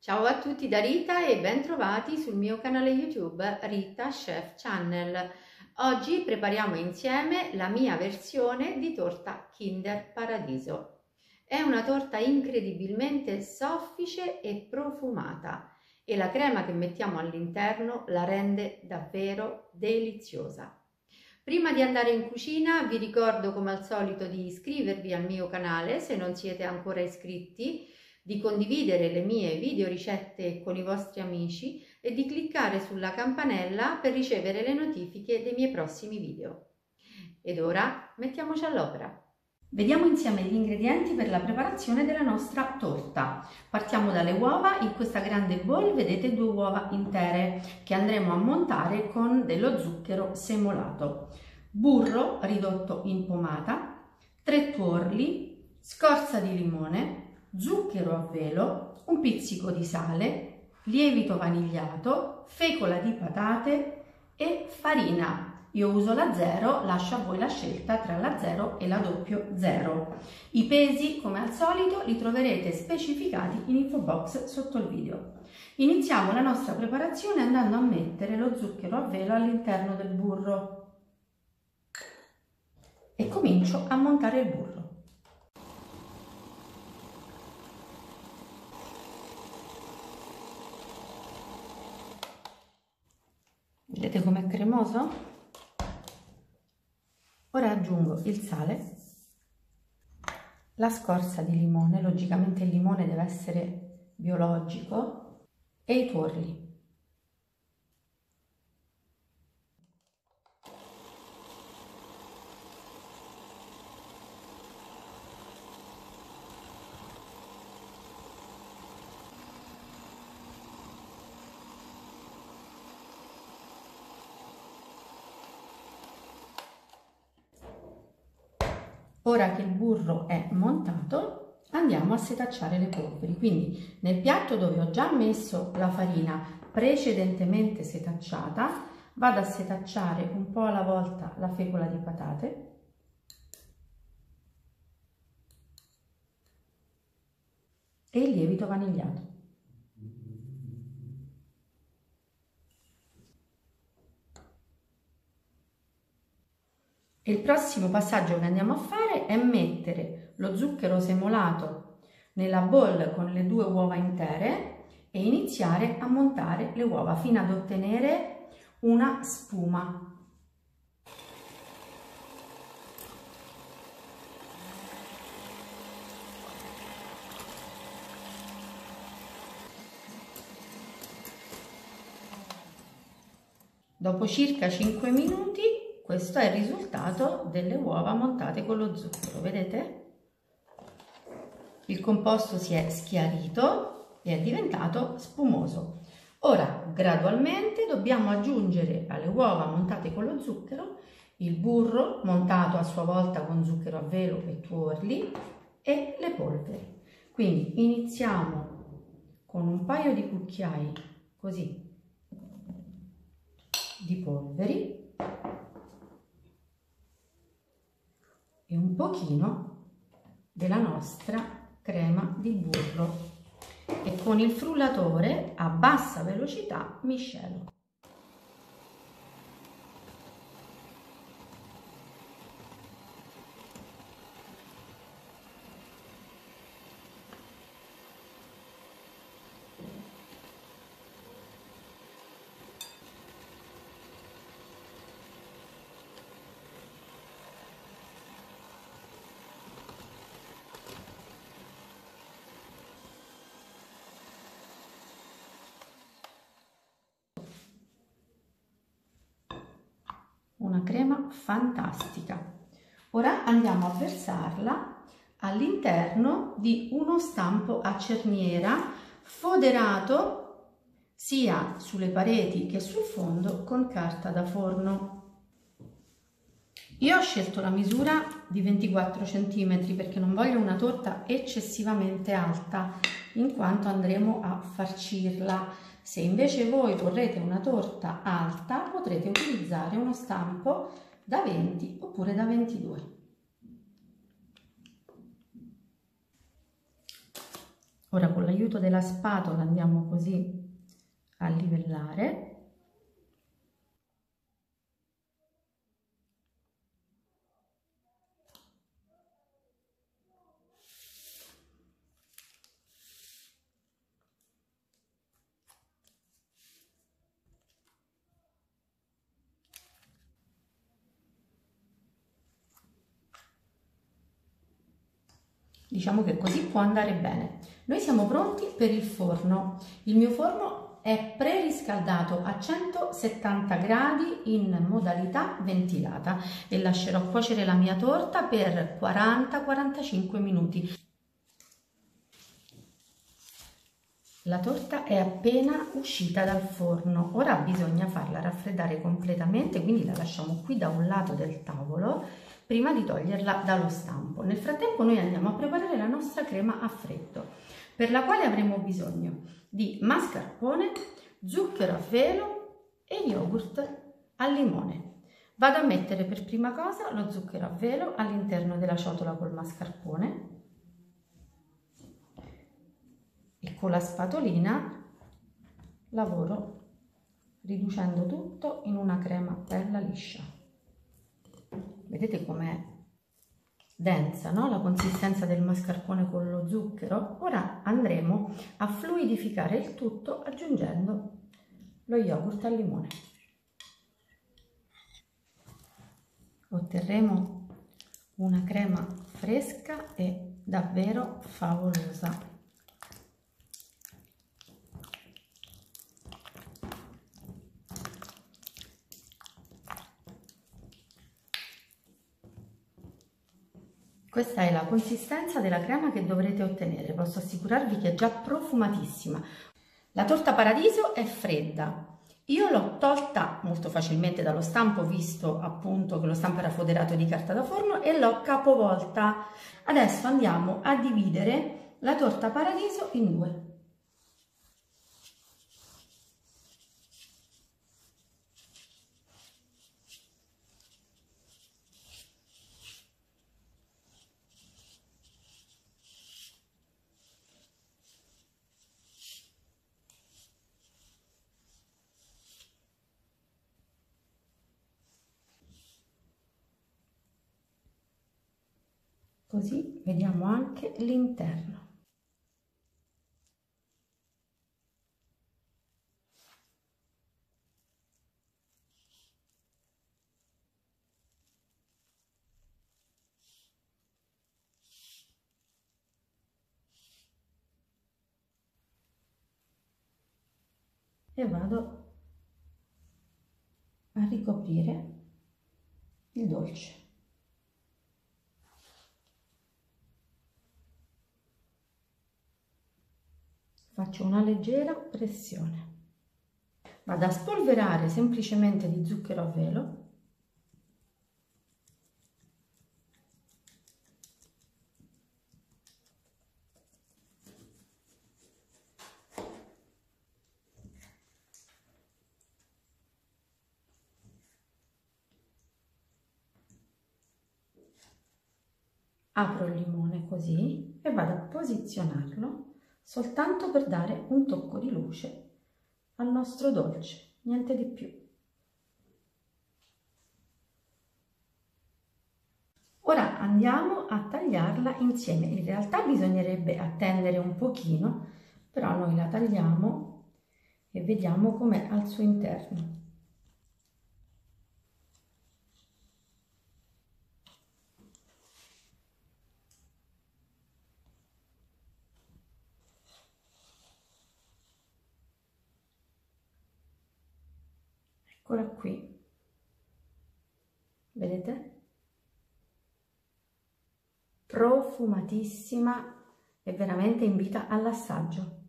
Ciao a tutti da Rita e ben trovati sul mio canale YouTube Rita Chef Channel. Oggi prepariamo insieme la mia versione di torta Kinder Paradiso. È una torta incredibilmente soffice e profumata e la crema che mettiamo all'interno la rende davvero deliziosa. Prima di andare in cucina vi ricordo come al solito di iscrivervi al mio canale se non siete ancora iscritti, di condividere le mie video ricette con i vostri amici e di cliccare sulla campanella per ricevere le notifiche dei miei prossimi video. Ed ora mettiamoci all'opera. Vediamo insieme gli ingredienti per la preparazione della nostra torta. Partiamo dalle uova. In questa grande bowl vedete 2 uova intere che andremo a montare con dello zucchero semolato, burro ridotto in pomata, 3 tuorli, scorza di limone, zucchero a velo, un pizzico di sale, lievito vanigliato, fecola di patate e farina. Io uso la 0, lascio a voi la scelta tra la 0 e la 00. I pesi, come al solito, li troverete specificati in info box sotto il video. Iniziamo la nostra preparazione andando a mettere lo zucchero a velo all'interno del burro e comincio a montare il burro. Vedete com'è cremoso? Ora aggiungo il sale, la scorza di limone, logicamente il limone deve essere biologico, e i tuorli. Ora che il burro è montato, andiamo a setacciare le polveri. Quindi nel piatto dove ho già messo la farina precedentemente setacciata, vado a setacciare un po' alla volta la fecola di patate e il lievito vanigliato. Il prossimo passaggio che andiamo a fare è mettere lo zucchero semolato nella bowl con le 2 uova intere e iniziare a montare le uova fino ad ottenere una spuma. Dopo circa 5 minuti questo è il risultato delle uova montate con lo zucchero, vedete? Il composto si è schiarito e è diventato spumoso. Ora, gradualmente dobbiamo aggiungere alle uova montate con lo zucchero il burro montato a sua volta con zucchero a velo e tuorli e le polveri. Quindi iniziamo con un paio di cucchiai così di polveri e un pochino della nostra crema di burro e con il frullatore a bassa velocità miscelo. Una crema fantastica. Ora andiamo a versarla all'interno di uno stampo a cerniera foderato sia sulle pareti che sul fondo con carta da forno. Io ho scelto la misura di 24 cm perché non voglio una torta eccessivamente alta in quanto andremo a farcirla. Se invece voi vorrete una torta alta potrete utilizzare uno stampo da 20 oppure da 22. Ora con l'aiuto della spatola andiamo così a livellare. Diciamo che così può andare bene. Noi siamo pronti per il forno. Il mio forno è preriscaldato a 170 gradi in modalità ventilata e lascerò cuocere la mia torta per 40-45 minuti. La torta è appena uscita dal forno, ora bisogna farla raffreddare completamente, quindi la lasciamo qui da un lato del tavolo prima di toglierla dallo stampo. Nel frattempo noi andiamo a preparare la nostra crema a freddo, per la quale avremo bisogno di mascarpone, zucchero a velo e yogurt al limone. Vado a mettere per prima cosa lo zucchero a velo all'interno della ciotola col mascarpone e con la spatolina lavoro riducendo tutto in una crema bella liscia. Vedete com'è densa, no? La consistenza del mascarpone con lo zucchero. Ora andremo a fluidificare il tutto aggiungendo lo yogurt al limone. Otterremo una crema fresca e davvero favolosa. Questa è la consistenza della crema che dovrete ottenere, posso assicurarvi che è già profumatissima. La torta paradiso è fredda, io l'ho tolta molto facilmente dallo stampo visto appunto che lo stampo era foderato di carta da forno e l'ho capovolta. Adesso andiamo a dividere la torta paradiso in due. Così vediamo anche l'interno. E vado a ricoprire il dolce. Faccio una leggera pressione. Vado a spolverare semplicemente di zucchero a velo. Apro il limone così e vado a posizionarlo soltanto per dare un tocco di luce al nostro dolce, niente di più. Ora andiamo a tagliarla insieme. In realtà bisognerebbe attendere un pochino, però noi la tagliamo e vediamo com'è al suo interno. Eccola qui, vedete? Profumatissima e veramente invita all'assaggio.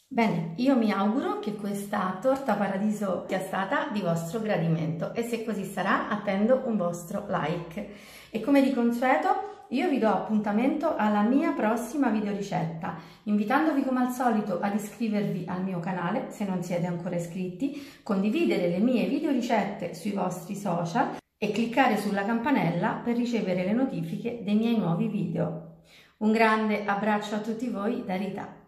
Bene, io mi auguro che questa torta paradiso sia stata di vostro gradimento e se così sarà attendo un vostro like. E come di consueto io vi do appuntamento alla mia prossima videoricetta, invitandovi come al solito ad iscrivervi al mio canale se non siete ancora iscritti, condividere le mie videoricette sui vostri social e cliccare sulla campanella per ricevere le notifiche dei miei nuovi video. Un grande abbraccio a tutti voi da Rita.